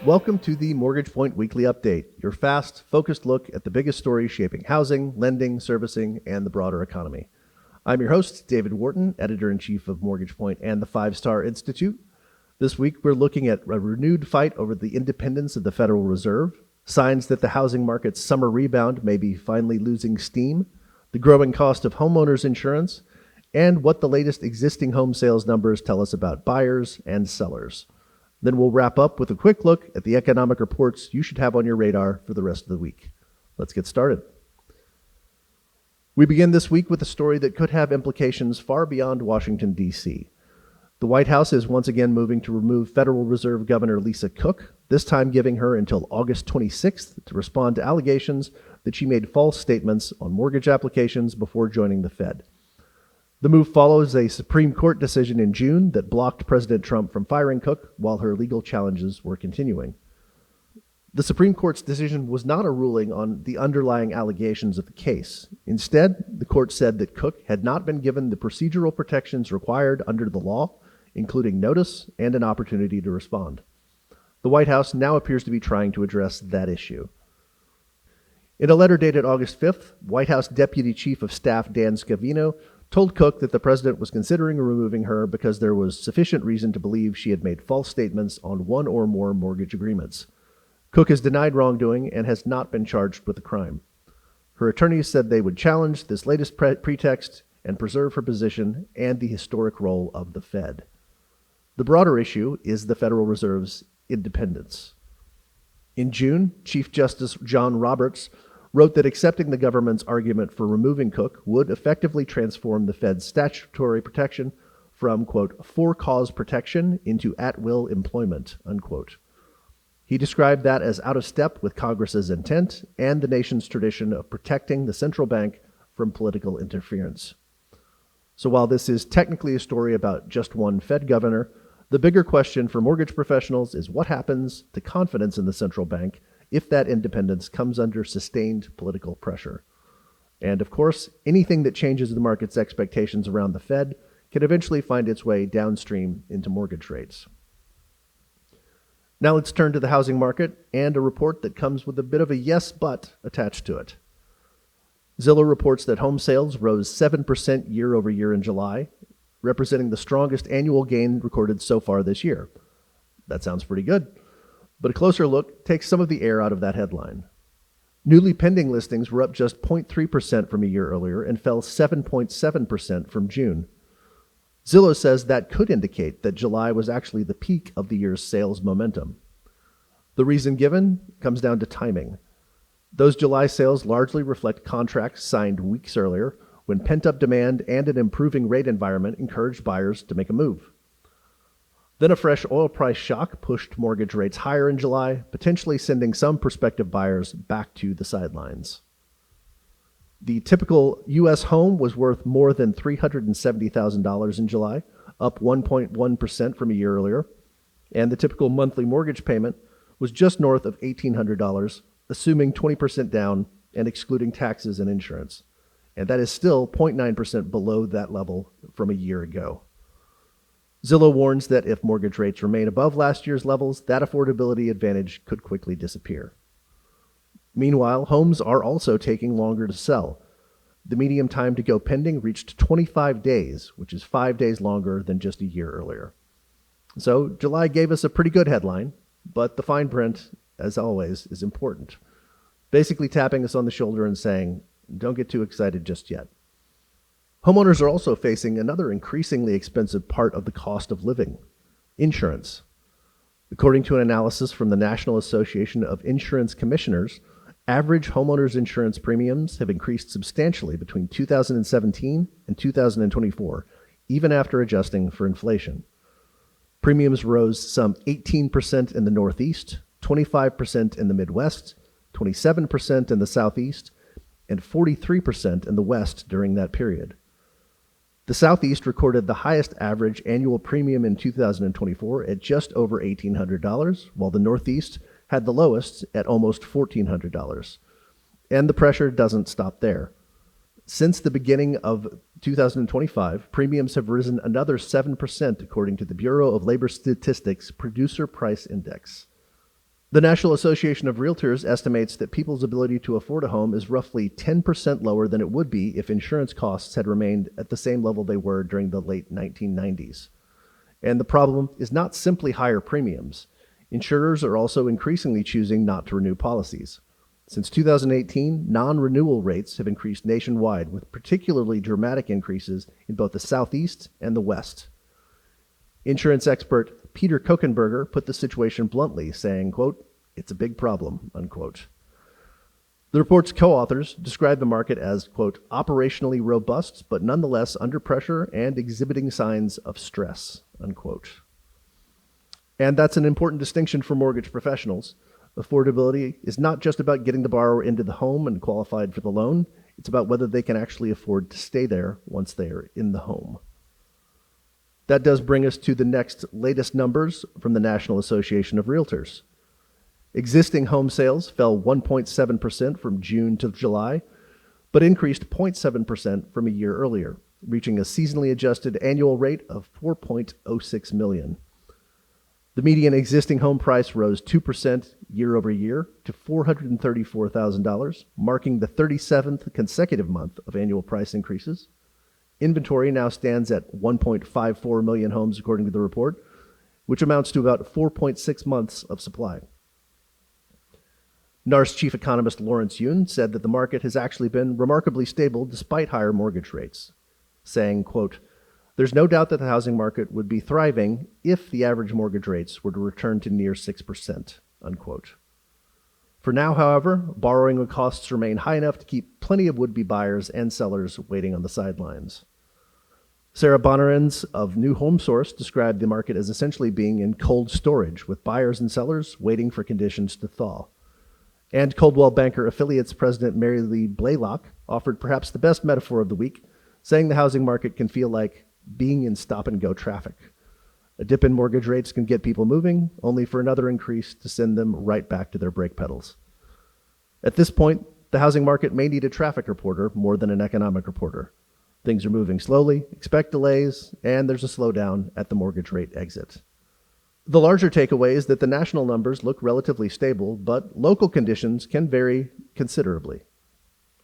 Welcome to the Mortgage Point Weekly Update, your fast, focused look at the biggest stories shaping housing, lending, servicing, and the broader economy. I'm your host, David Wharton, Editor-in-Chief of Mortgage Point and the 5-Star Institute. This week, we're looking at a renewed fight over the independence of the Federal Reserve, signs that the housing market's summer rebound may be finally losing steam, the growing cost of homeowners insurance, and what the latest existing home sales numbers tell us about buyers and sellers. Then we'll wrap up with a quick look at the economic reports you should have on your radar for the rest of the week. Let's get started. We begin this week with a story that could have implications far beyond Washington, D.C. The White House is once again moving to remove Federal Reserve Governor Lisa Cook, this time giving her until August 26th to respond to allegations that she made false statements on mortgage applications before joining the Fed. The move follows a Supreme Court decision in June that blocked President Trump from firing Cook while her legal challenges were continuing. The Supreme Court's decision was not a ruling on the underlying allegations of the case. Instead, the court said that Cook had not been given the procedural protections required under the law, including notice and an opportunity to respond. The White House now appears to be trying to address that issue. In a letter dated August 5th, White House Deputy Chief of Staff Dan Scavino told Cook that the president was considering removing her because there was sufficient reason to believe she had made false statements on one or more mortgage agreements. Cook has denied wrongdoing and has not been charged with the crime. Her attorneys said they would challenge this latest pretext and preserve her position and the historic role of the Fed. The broader issue is the Federal Reserve's independence. In June, Chief Justice John Roberts wrote that accepting the government's argument for removing Cook would effectively transform the Fed's statutory protection from, quote, for-cause protection into at-will employment, unquote. He described that as out of step with Congress's intent and the nation's tradition of protecting the central bank from political interference. So while this is technically a story about just one Fed governor, the bigger question for mortgage professionals is what happens to confidence in the central bank if that independence comes under sustained political pressure. And of course, anything that changes the market's expectations around the Fed can eventually find its way downstream into mortgage rates. Now let's turn to the housing market and a report that comes with a bit of a yes but attached to it. Zillow reports that home sales rose 7% year over year in July, representing the strongest annual gain recorded so far this year. That sounds pretty good. But a closer look takes some of the air out of that headline. Newly pending listings were up just 0.3% from a year earlier and fell 7.7% from June. Zillow says that could indicate that July was actually the peak of the year's sales momentum. The reason given comes down to timing. Those July sales largely reflect contracts signed weeks earlier when pent-up demand and an improving rate environment encouraged buyers to make a move. Then a fresh oil price shock pushed mortgage rates higher in July, potentially sending some prospective buyers back to the sidelines. The typical U.S. home was worth more than $370,000 in July, up 1.1% from a year earlier, and the typical monthly mortgage payment was just north of $1,800, assuming 20% down and excluding taxes and insurance. And that is still 0.9% below that level from a year ago. Zillow warns that if mortgage rates remain above last year's levels, that affordability advantage could quickly disappear. Meanwhile, homes are also taking longer to sell. The median time to go pending reached 25 days, which is 5 days longer than just a year earlier. So July gave us a pretty good headline, but the fine print, as always, is important. Basically tapping us on the shoulder and saying, don't get too excited just yet. Homeowners are also facing another increasingly expensive part of the cost of living: insurance. According to an analysis from the National Association of Insurance Commissioners, average homeowners insurance premiums have increased substantially between 2017 and 2024, even after adjusting for inflation. Premiums rose some 18% in the Northeast, 25% in the Midwest, 27% in the Southeast, and 43% in the West during that period. The Southeast recorded the highest average annual premium in 2024 at just over $1,800, while the Northeast had the lowest at almost $1,400. And the pressure doesn't stop there. Since the beginning of 2025, premiums have risen another 7% according to the Bureau of Labor Statistics Producer Price Index. The National Association of Realtors estimates that people's ability to afford a home is roughly 10% lower than it would be if insurance costs had remained at the same level they were during the late 1990s. And the problem is not simply higher premiums. Insurers are also increasingly choosing not to renew policies. Since 2018, non-renewal rates have increased nationwide, with particularly dramatic increases in both the Southeast and the West. Insurance expert Peter Kokenberger put the situation bluntly, saying, quote, "It's a big problem," unquote. The report's co-authors described the market as, quote, "operationally robust, but nonetheless under pressure and exhibiting signs of stress," unquote. And that's an important distinction for mortgage professionals. Affordability is not just about getting the borrower into the home and qualified for the loan. It's about whether they can actually afford to stay there once they are in the home. That does bring us to the next latest numbers from the National Association of Realtors. Existing home sales fell 1.7% from June to July, but increased 0.7% from a year earlier, reaching a seasonally adjusted annual rate of 4.06 million. The median existing home price rose 2% year over year to $434,000, marking the 37th consecutive month of annual price increases. Inventory now stands at 1.54 million homes, according to the report, which amounts to about 4.6 months of supply. NAR's chief economist Lawrence Yun said that the market has actually been remarkably stable despite higher mortgage rates, saying, quote, "There's no doubt that the housing market would be thriving if the average mortgage rates were to return to near 6%, unquote. For now, however, borrowing costs remain high enough to keep plenty of would-be buyers and sellers waiting on the sidelines. Sarah Bonarens of New Home Source described the market as essentially being in cold storage, with buyers and sellers waiting for conditions to thaw. And Coldwell Banker Affiliates President Mary Lee Blaylock offered perhaps the best metaphor of the week, saying the housing market can feel like being in stop-and-go traffic. A dip in mortgage rates can get people moving, only for another increase to send them right back to their brake pedals. At this point, the housing market may need a traffic reporter more than an economic reporter. Things are moving slowly, expect delays, and there's a slowdown at the mortgage rate exit. The larger takeaway is that the national numbers look relatively stable, but local conditions can vary considerably,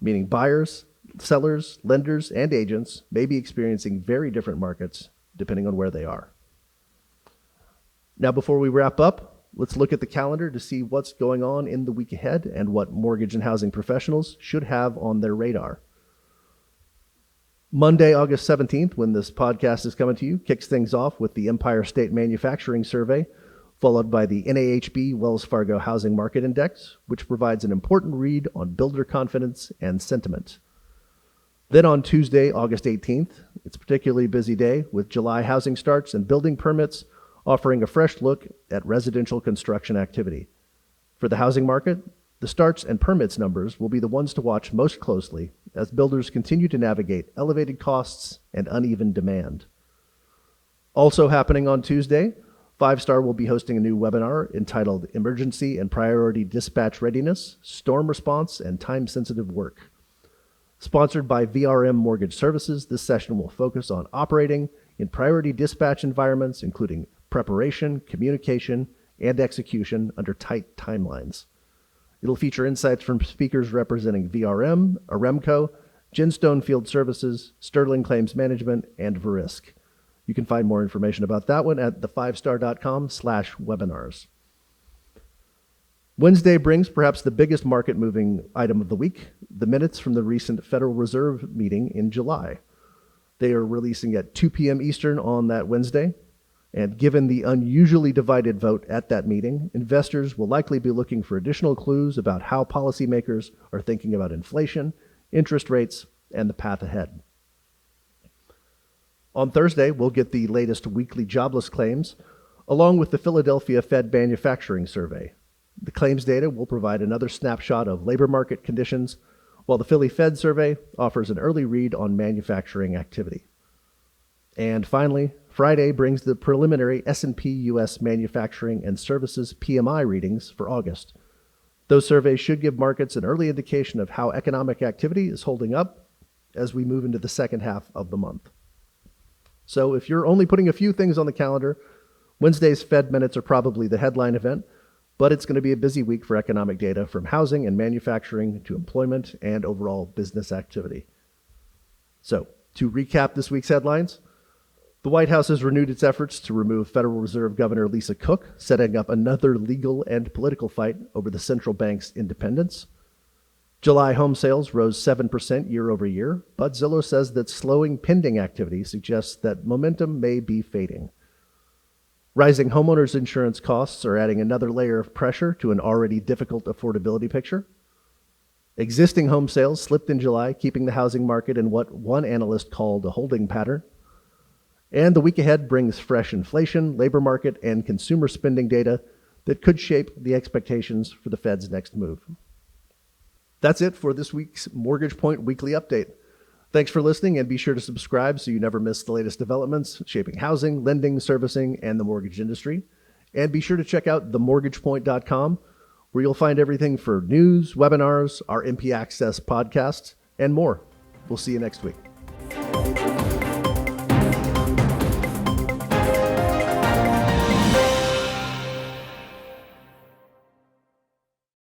meaning buyers, sellers, lenders, and agents may be experiencing very different markets depending on where they are. Now, before we wrap up, let's look at the calendar to see what's going on in the week ahead and what mortgage and housing professionals should have on their radar. Monday, August 17th, when this podcast is coming to you, kicks things off with the Empire State Manufacturing Survey, followed by the NAHB Wells Fargo Housing Market Index, which provides an important read on builder confidence and sentiment. Then on Tuesday, August 18th, it's a particularly busy day with July housing starts and building permits offering a fresh look at residential construction activity. For the housing market, the starts and permits numbers will be the ones to watch most closely as builders continue to navigate elevated costs and uneven demand. Also happening on Tuesday, 5-Star will be hosting a new webinar entitled Emergency and Priority Dispatch Readiness, Storm Response, and Time-Sensitive Work. Sponsored by VRM Mortgage Services, this session will focus on operating in priority dispatch environments, including preparation, communication, and execution under tight timelines. It'll feature insights from speakers representing VRM, Aremco, Ginstone Field Services, Sterling Claims Management, and Verisk. You can find more information about that one at the5star.com/webinars. Wednesday brings perhaps the biggest market-moving item of the week, the minutes from the recent Federal Reserve meeting in July. They are releasing at 2 p.m. Eastern on that Wednesday. And given the unusually divided vote at that meeting, investors will likely be looking for additional clues about how policymakers are thinking about inflation, interest rates, and the path ahead. On Thursday, we'll get the latest weekly jobless claims, along with the Philadelphia Fed Manufacturing Survey. The claims data will provide another snapshot of labor market conditions, while the Philly Fed Survey offers an early read on manufacturing activity. And finally, Friday brings the preliminary S&P U.S. Manufacturing and Services PMI readings for August. Those surveys should give markets an early indication of how economic activity is holding up as we move into the second half of the month. So if you're only putting a few things on the calendar, Wednesday's Fed minutes are probably the headline event, but it's going to be a busy week for economic data from housing and manufacturing to employment and overall business activity. So, to recap this week's headlines, the White House has renewed its efforts to remove Federal Reserve Governor Lisa Cook, setting up another legal and political fight over the central bank's independence. July home sales rose 7% year over year, but Zillow says that slowing pending activity suggests that momentum may be fading. Rising homeowners insurance costs are adding another layer of pressure to an already difficult affordability picture. Existing home sales slipped in July, keeping the housing market in what one analyst called a holding pattern. And the week ahead brings fresh inflation, labor market, and consumer spending data that could shape the expectations for the Fed's next move. That's it for this week's Mortgage Point Weekly Update. Thanks for listening, and be sure to subscribe so you never miss the latest developments shaping housing, lending, servicing, and the mortgage industry. And be sure to check out themortgagepoint.com, where you'll find everything for news, webinars, our MP Access podcasts, and more. We'll see you next week.